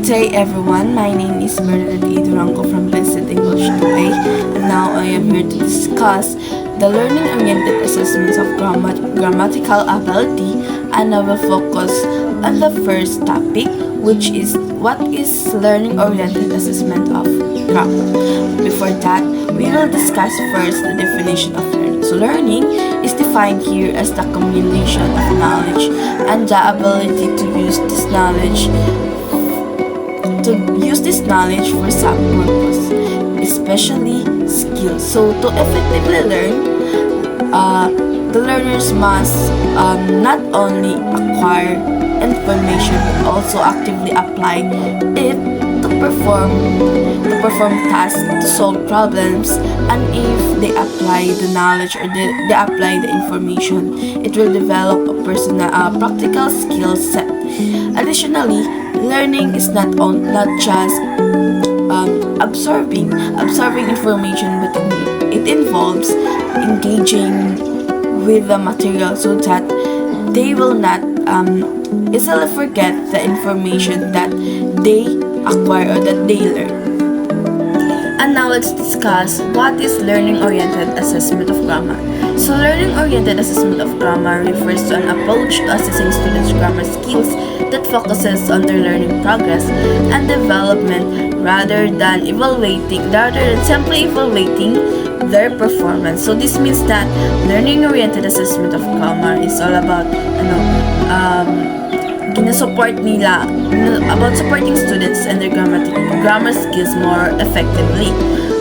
day, everyone. My name is Bernadette E. Durango from Vincent English 2A, and now I am here to discuss the learning-oriented assessments of grammatical ability, and I will focus on the first topic, which is what is learning-oriented assessment of grammar. Before that, we will discuss first the definition of learning. So learning is defined here as the accumulation of knowledge and the ability to use this knowledge for some purpose, especially skills. So to effectively learn, the learners must not only acquire information but also actively apply it to perform tasks, to solve problems, and if they apply the knowledge or they apply the information, it will develop a practical skill set. Additionally, learning is not just absorbing information, but it involves engaging with the material so that they will not easily forget the information that they acquire or that they learn. And now let's discuss what is learning-oriented assessment of grammar. So learning-oriented assessment of grammar refers to an approach to assessing students' grammar skills that focuses on their learning progress and development rather than simply evaluating their performance. So this means that learning-oriented assessment of grammar is all about about supporting students and their grammar skills more effectively.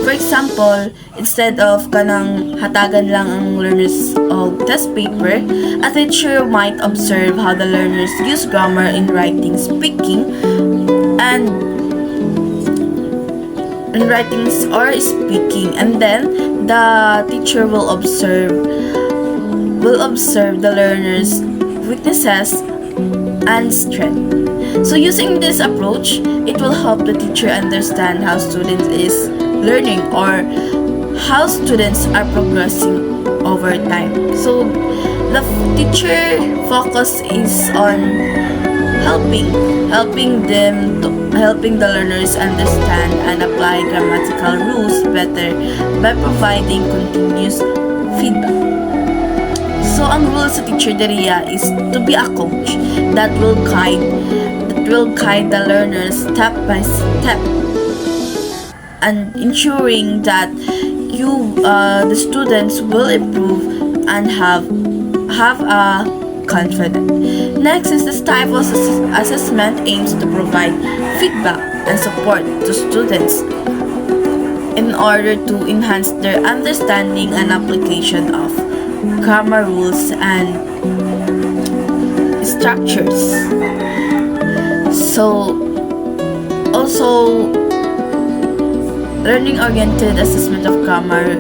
For example, instead of kanang hatagan lang ang learners of test paper, a teacher might observe how the learners use grammar in writing, speaking, and then the teacher will observe the learners' weaknesses and strength. So using this approach, it will help the teacher understand how students is learning or how students are progressing over time. So the teacher focus is on helping the learners understand and apply grammatical rules better by providing continuous feedback. So ang role sa teacher deriya is to be a coach that will guide the learners step by step, and ensuring that the students will improve and have a confidence. Next is this type of assessment aims to provide feedback and support to students in order to enhance their understanding and application of grammar rules and structures. So also, learning-oriented assessment of grammar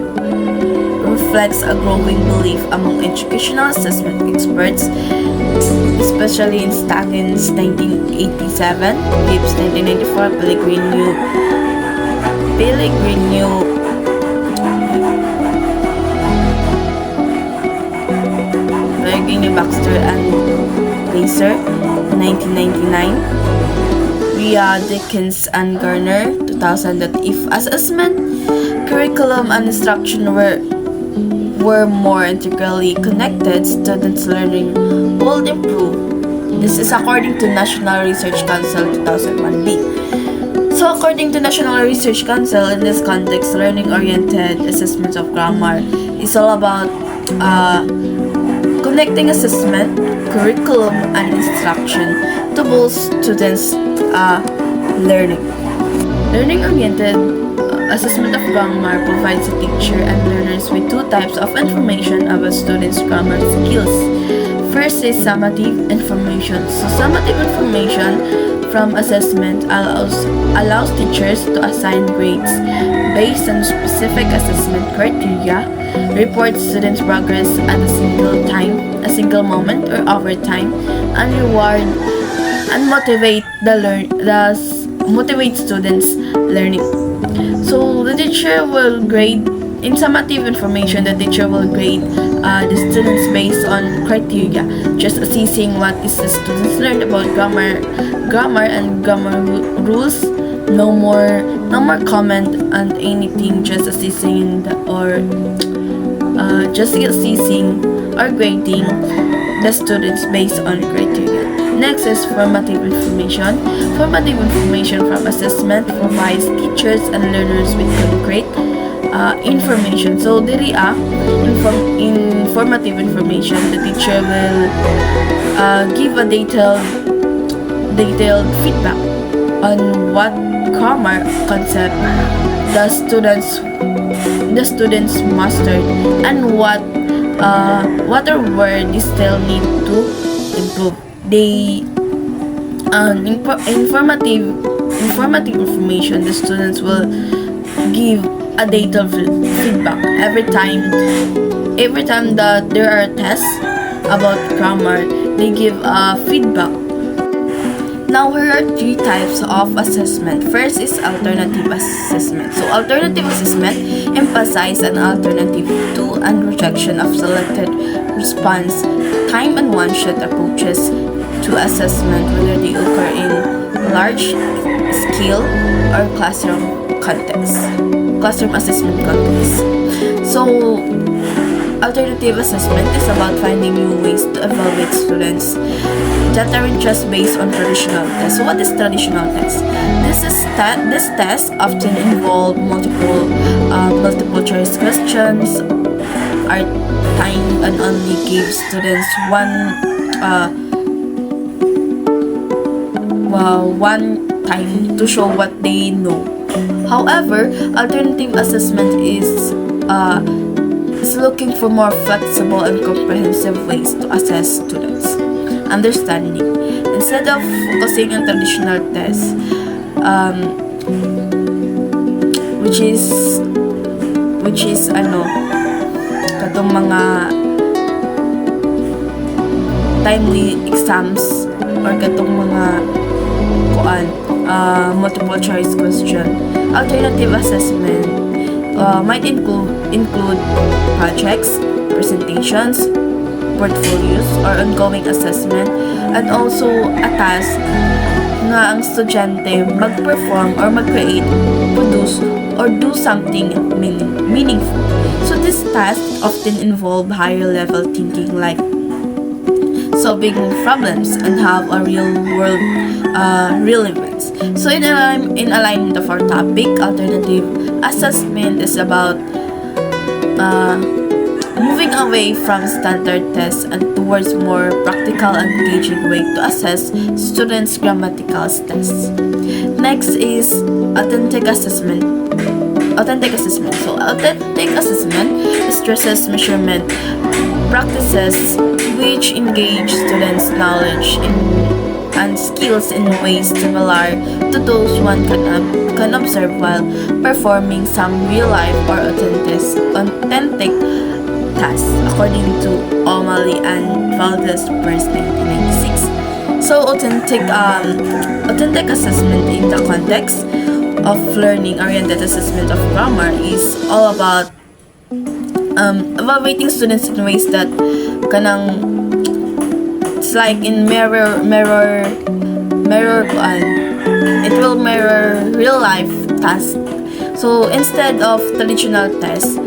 reflects a growing belief among educational assessment experts, especially in Staggins 1987, Gibbs 1994, Pellegrino, Baxter and Glaser 1999, Ria Dickens and Garner 2000, that if assessment, curriculum, and instruction were more integrally connected, students' learning would improve. This is according to National Research Council 2001b. So according to National Research Council, in this context, learning-oriented assessments of grammar is all about connecting assessment, curriculum, and instruction to boost students' learning. Learning-oriented assessment of grammar provides a teacher and learners with two types of information about students' grammar skills. First is summative information. So summative information from assessment allows teachers to assign grades based on specific assessment criteria, report students' progress at a single moment or over time, and reward and motivate students' learning. So the teacher will grade In summative information, the teacher will grade the students based on criteria, just assessing what is the students learned about grammar and grammar rules. No more comment on anything, just assessing just assessing or grading the students based on criteria. Next is formative information. Formative information from assessment provides teachers and learners with concrete information. So, diri informative information, the teacher will give a detailed feedback on what grammar concept the students mastered and what other word they still need to improve. They informative information, the students will give a data feedback every time that there are tests about grammar. They give a feedback. Now, here are 3 types of assessment. First is alternative assessment. So, alternative assessment emphasizes an alternative to and rejection of selected response, time and one-shot approaches to assessment, whether they occur in large scale or classroom assessment context. So, alternative assessment is about finding new ways to evaluate students that aren't just based on traditional tests. So, what is traditional test? This test often involve multiple choice questions, are timed and only give students one time to show what they know. However, alternative assessment is looking for more flexible and comprehensive ways to assess students' understanding. Instead of focusing on traditional tests, which is katong mga timely exams or katong mga multiple choice question, alternative assessment might include projects, presentations, portfolios, or ongoing assessment, and also a task na ang estudyante mag-perform or mag-create, produce, or do something meaningful. So this task often involve higher level thinking, like solving problems and have a real world relevance. So in alignment of our topic, alternative assessment is about moving away from standard tests and towards more practical and engaging way to assess students' grammatical tests. Next is authentic assessment. So authentic assessment stresses measurement practices which engage students' knowledge and skills in ways similar to those one can observe while performing some real-life or authentic tasks, according to O'Malley and Valdez, 1996. So, authentic assessment in the context of learning-oriented assessment of grammar is all about evaluating students in ways that it's like in it will mirror real life tasks. So instead of traditional tests,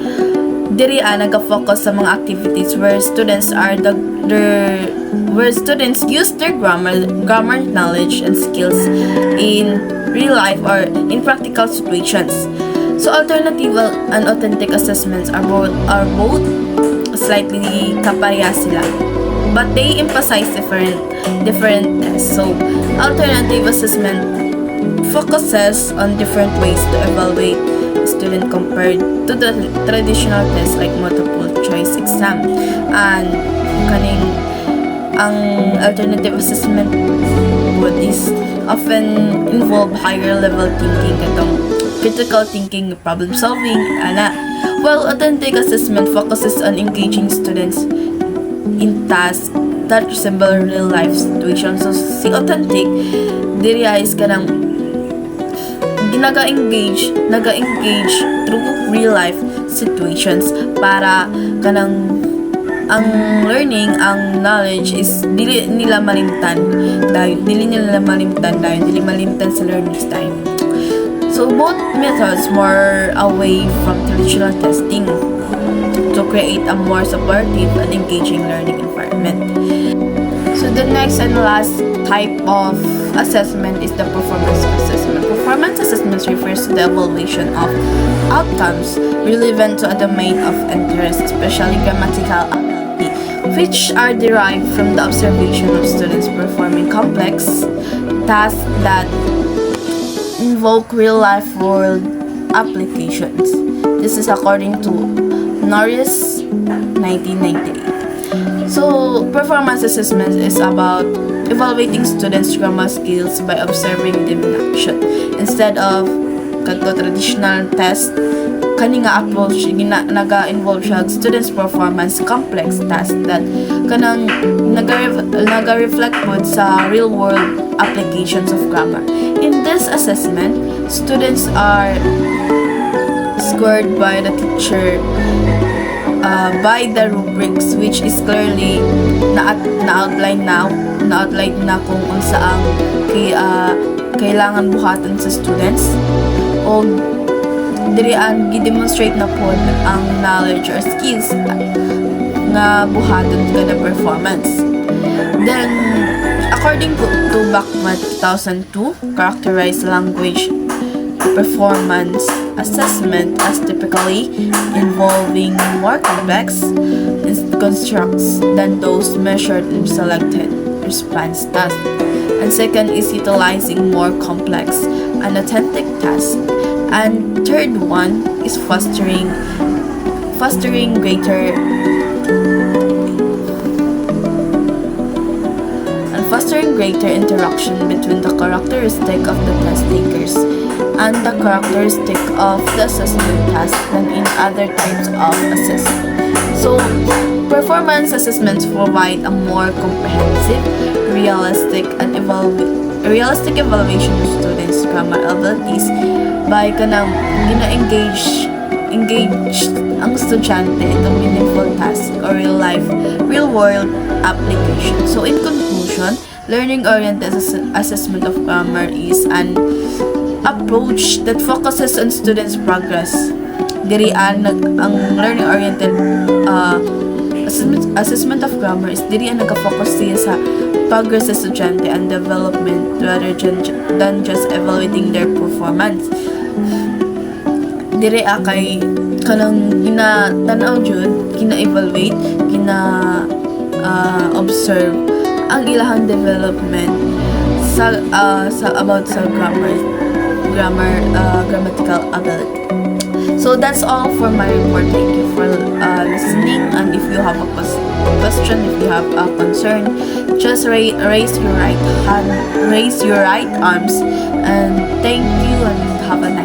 diri nagka-focus sa mga activities where students use their grammar knowledge and skills in real life or in practical situations. So alternative and authentic assessments are both slightly kaparehas sila, but they emphasize different tests. So alternative assessment focuses on different ways to evaluate student compared to the traditional tests like multiple choice exam. And ang alternative assessment bodies often involve higher level thinking, katong critical thinking, problem solving, while authentic assessment focuses on engaging students in tasks that resemble real life situations. So si authentic diri is naga-engage through real life situations para kanang ang learning, ang knowledge is dili nila malimtan sa learning style. So both methods more away from traditional testing to create a more supportive and engaging learning environment. So the next and last type of assessment is the performance assessment. Performance assessment refers to the evaluation of outcomes relevant to a domain of interest, especially grammatical ability, which are derived from the observation of students performing complex tasks that invoke real-life world applications. This is according to Norris 1998. So, performance assessment is about evaluating students' grammar skills by observing them in action. Instead of traditional test, kani nga approach naga-involve siya students' performance complex task that kanang naga-reflect po sa real-world applications of grammar. In this assessment, students are scored by the teacher by the rubrics, which is clearly na-outline na kung unsa ang kailangan buhaton sa students, o diri ang gi-demonstrate na po ang knowledge or skills nga buhaton kada performance. Then, according to Bachman 2002, characterized language performance assessment as typically involving more complex constructs than those measured in selected response tasks. And second is utilizing more complex and authentic tasks. And third one is fostering greater interaction between the characteristic of the test takers and the characteristic of the assessment task than in other types of assessment. So, performance assessments provide a more comprehensive, realistic evaluation of students' grammar abilities by kanang gina-engage ang estudyante into meaningful task or real-world application. So, in conclusion, learning-oriented assessment of grammar is an approach that focuses on students' progress. Diri ang learning-oriented assessment of grammar is diri ang nagka-focus siya sa progress sa estudyante and development rather than just evaluating their performance. Diri kay kanang gina-tanaw jud, gina-evaluate, gina-observe ang ilahang development sa grammatical ability. So that's all for my report. Thank you for listening. And if you have a question, if you have a concern, just raise your right hand, raise your right arms. And thank you, and have a nice